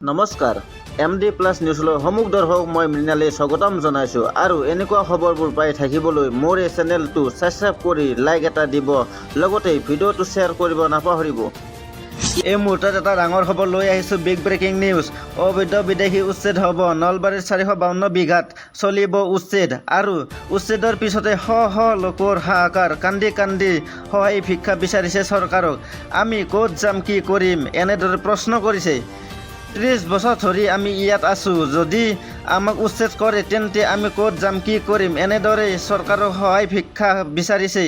নমস্কাৰ MD plus নিউজলৈ সমূহ দৰ্শক মই মৃণালী স্বাগতম জনাইছোঁ আৰু এনেকুৱা খবৰবোৰ পাই থাকিবলৈ মোৰ এই চেনেলটো ছাবস্ক্ৰাইব কৰি লাইক এটা দিব লগতে ভিডিঅ'টো শ্বেয়াৰ কৰিব নাপাহৰিব। এই মুহূৰ্তত এটা ডাঙৰ খবৰ লৈ আহিছোঁ, বিগ ব্ৰেকিং নিউজ। অবৈধ বিদেশী উচ্ছেদ হ'ব। নলবাৰীৰ 452 বিঘাত চলিব উচ্ছেদ আৰু উচ্ছেদৰ পিছতে শ শ লোকৰ হাহাকাৰ। কান্দি কান্দি সহায় ভিক্ষা বিচাৰিছে চৰকাৰক। আমি ক'ত যাম, কি কৰিম, এনেদৰে প্ৰশ্ন কৰিছে। 30 বছৰ ধৰি আমি ইয়াত আছোঁ, যদি আমাক উচ্ছেদ কৰে তেন্তে আমি ক'ত যাম, কি কৰিম, এনেদৰে চৰকাৰক সহায় ভিক্ষা বিচাৰিছে।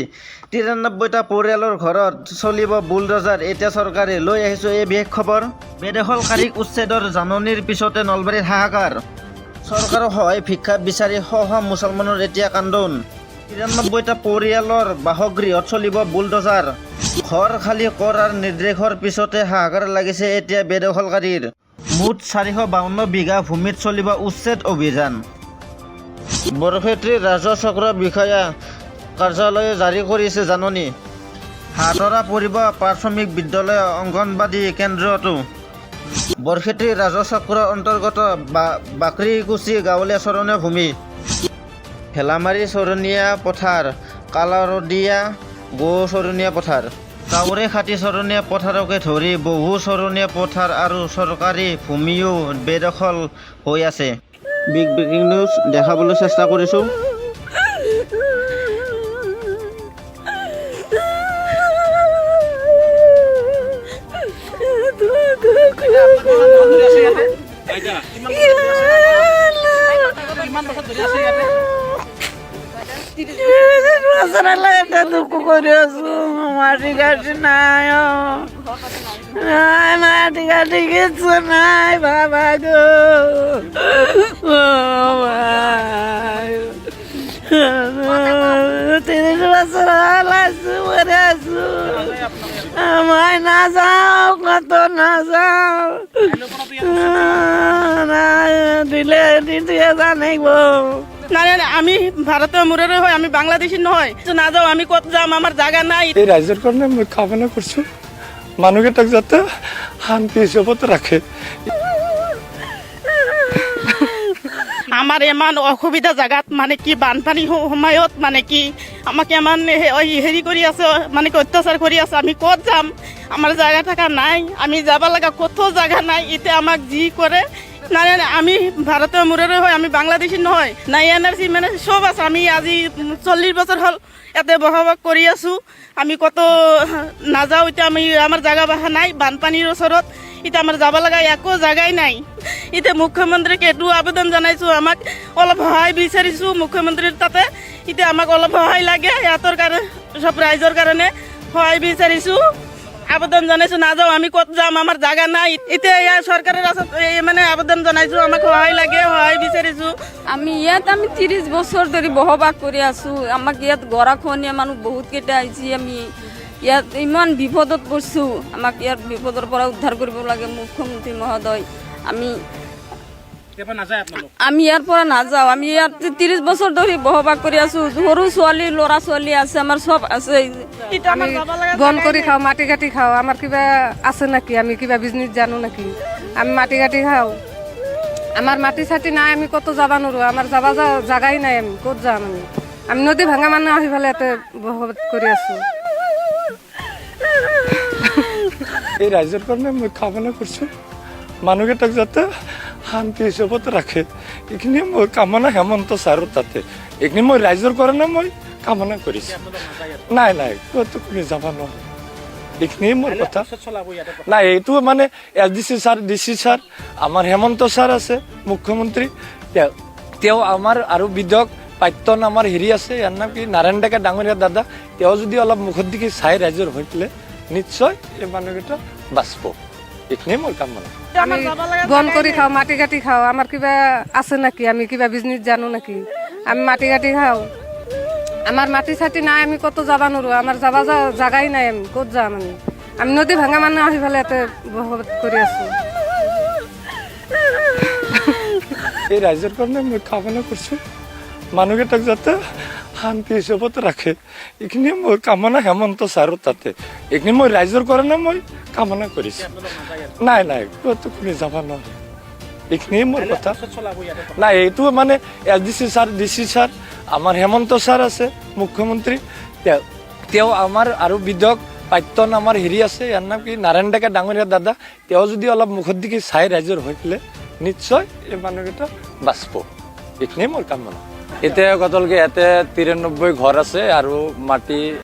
93টা পৰিয়ালৰ ঘৰত চলিব বুলডজাৰ। এতিয়া চৰকাৰে লৈ আহিছোঁ এই বিশেষ খবৰ। বেদখলকাৰীক উচ্ছেদৰ জাননীৰ পিছতে নলবাৰীৰ হাহাকাৰ। চৰকাৰক সহায় ভিক্ষা বিচাৰি শ শ মুছলমানৰ এতিয়া কান্দোন। 93টা পৰিয়ালৰ বাসগৃহত চলিব বুলডজাৰ। ঘৰ খালী কৰাৰ নিৰ্দেশৰ পিছতে হাহাকাৰ লাগিছে এতিয়া বেদখলকাৰীৰ। মুঠ 452 বিঘা ভূমিত চলিব উচ্ছেদ অভিযান। বৰক্ষেত্ৰী ৰাজহ চক্ৰ বিষয়া কাৰ্যালয়ে জাৰি কৰিছে জাননী। হাতৰা পৰিব প্ৰাথমিক বিদ্যালয় অংগনবাদী কেন্দ্ৰটো। বৰক্ষেত্ৰী ৰাজহ চক্ৰৰ অন্তৰ্গত বাকৰিকুছি গাঁৱলীয়া চৰণীয়া ভূমি, ভেলামাৰী চৰণীয়া পথাৰ, কালাৰদিয়া গৌ চৰণীয়া পথাৰ, কাউৰে খাটি চৰণীয়া পথাৰকে ধৰি বহু চৰণীয়া পথাৰ আৰু চৰকাৰী ভূমিও বেদখল হৈ আছে। বিগ ব্ৰেকিং নিউজ দেখাবলৈ চেষ্টা কৰিছোঁ। দুঃখ করে আছো, মাটি কাটি নাই, মাটি কাটি কিছু নাই বাবা গো। 30 বছর আছো, মরে আছো, আমায় না যাও, কত না যাও, দিলে দিতে জানাইব না। আমি ভারতীয় মুরের হয়, আমি বাংলাদেশি নহয়, না যাও, আমি কত যাম, আমার জায়গা নাই। এই রাজ্যের কারণে মই কামনা করছো মানুষকেটাক যাতে শান্তি হিসাবত রাখে। আমার এমান অসুবিধা জাগাত মানে কি বানপানী সময়ত মানে কি আমাকে এমান হেৰি কৰি আছে, মানে কি অত্যাচাৰ কৰি আছে। আমি ক'ত যাম, আমাৰ জাগা থাকা নাই, আমি যাব লগা কতো জাগা নাই। এতিয়া আমাক যি কৰে না, আমি ভাৰতীয় মুৰেৰে হয়, আমি বাংলাদেশী নহয়, নাই NRC মানে চব আছে। আমি আজি 40 বছৰ হ'ল ইয়াতে বসবাস কৰি আছোঁ, আমি কত নাযাওঁ। এতিয়া আমি আমাৰ জাগা বাসা নাই, বানপানীৰ ওচৰত এতিয়া আমাৰ যাব লগা একো জাগাই নাই। এতিয়া মুখ্যমন্ত্ৰীক এইটো আবেদন জনাইছোঁ, আমাক অলপ সহায় বিচাৰিছোঁ মুখ্যমন্ত্ৰীৰ তাতে। এতিয়া আমাক অলপ সহায় লাগে, ইয়াতৰ কাৰণে চব ৰাইজৰ কাৰণে সহায় বিচাৰিছোঁ, আবেদন জনাইছোঁ। নাযাওঁ, আমি ক'ত যাম, আমাৰ জাগা নাই। এতিয়া ইয়াৰ চৰকাৰৰ মানে আবেদন জনাইছোঁ, আমাক সহায় লাগে, সহায় বিচাৰিছোঁ। আমি 30 বছৰ ধৰি বসবাস কৰি আছোঁ। আমাক ইয়াত গৰাখহনীয়া মানুহ বহুত কেইটা আহিছে। আমি ইয়াত ইমান বিপদত পৰিছোঁ, আমাক ইয়াৰ বিপদৰ পৰা উদ্ধাৰ কৰিব লাগে মুখ্যমন্ত্ৰী মহোদয়। আমি ইয়াৰ পৰা নাযাওঁ, আমি ইয়াত 30 বছৰ ধৰি বসবাস কৰি আছোঁ। সৰু ছোৱালী, ল'ৰা ছোৱালী আছে, আমাৰ চব আছে। আমি বন কৰি খাওঁ, মাটি কাটি খাওঁ। আমাৰ কিবা আছে নাকি, আমি কিবা বিজনেছ জানো নাকি? আমি মাটি কাটি খাওঁ, আমাৰ মাটি চাটি নাই, আমি ক'তো যাব নোৱাৰোঁ, আমাৰ যাব জাগাই নাই, আমি ক'ত যাম। আমি নদী ভাঙা মানুহ আহি পেলাই ইয়াতে বসবাস কৰি আছোঁ। এই ৰাজ্যেৰ কাৰণে মই কামনা কৰছো মানুষকেটাক যাতে শান্তি হিসাবত ৰাখে। এইখিনি মই কামনা হেমন্ত ছাৰৰ তাতে, এইখিনি মই ৰাইজৰ কাৰণে মই কামনা কৰিছোঁ। নাই নাই ক'তো কোনো যাব নোৱাৰে, এইখিনি মোৰ কথা। নাই, এইটো মানে SDC ছাৰ, DC ছাৰ, আমাৰ হেমন্ত ছাৰ আছে মুখ্যমন্ত্ৰী, তেওঁ আমাৰ আৰু বিধায়ক প্ৰাক্তন আমাৰ হেৰি আছে, ইয়াৰ নাম কি নাৰায়ণ ডেকা ডাঙৰীয়া দাদা, তেওঁ যদি অলপ মুখৰ দিকে চাই ৰাইজৰ হৈ পেলাই নিশ্চয় এই মানুহকেইটা বাঁচব। এইখিনি মোৰ কামনা। আমি বন কৰি খাওঁ, মাটি কাটি খাওঁ, আমাৰ কিবা আছে নাকি, আমি কিবা বিজনেছ জানো নাকি? আমি মাটি কাটি খাওঁ, আমাৰ মাটি চাটি নাই, আমি ক'তো যাব নোৱাৰোঁ, আমাৰ যাব জাগাই নাই, আমি ক'ত যাম। আমি নদী ভাঙা মানুহ আহি পেলাই ইয়াতে বসবাস কৰি আছোঁ। এই ৰাজ্যৰ কাৰণে মই কামনা কৰিছোঁ মানুহকেইটাক যাতে শান্তি হিচাপত ৰাখে এইখিনিয়ে মোৰ কামনা হেমন্ত ছাৰৰ তাতে এইখিনি মই ৰাইজৰ কাৰণে মই কামনা কৰিছোঁ নাই নাই ক'তো কোনো যাব নোৱাৰে এইখিনিয়ে মোৰ কথা নাই এইটো মানে এছ ডি চি ছাৰ আমাৰ হেমন্ত ছাৰ আছে মুখ্যমন্ত্ৰী তেওঁ আমাৰ আৰু বিধায়ক প্ৰাক্তন আমাৰ হেৰি আছে ইয়াৰ নাম কি নাৰায়ণ ডেকা ডাঙৰীয়া দাদা তেওঁ যদি অলপ মুখৰ দিকে চাই ৰাইজৰ হৈ পেলাই নিশ্চয় এই মানুহকেইটা বাচিব এইখিনিয়ে মোৰ কামনা এতিয়া কতলকে ইয়াতে 93 ঘৰ আছে আৰু মাটি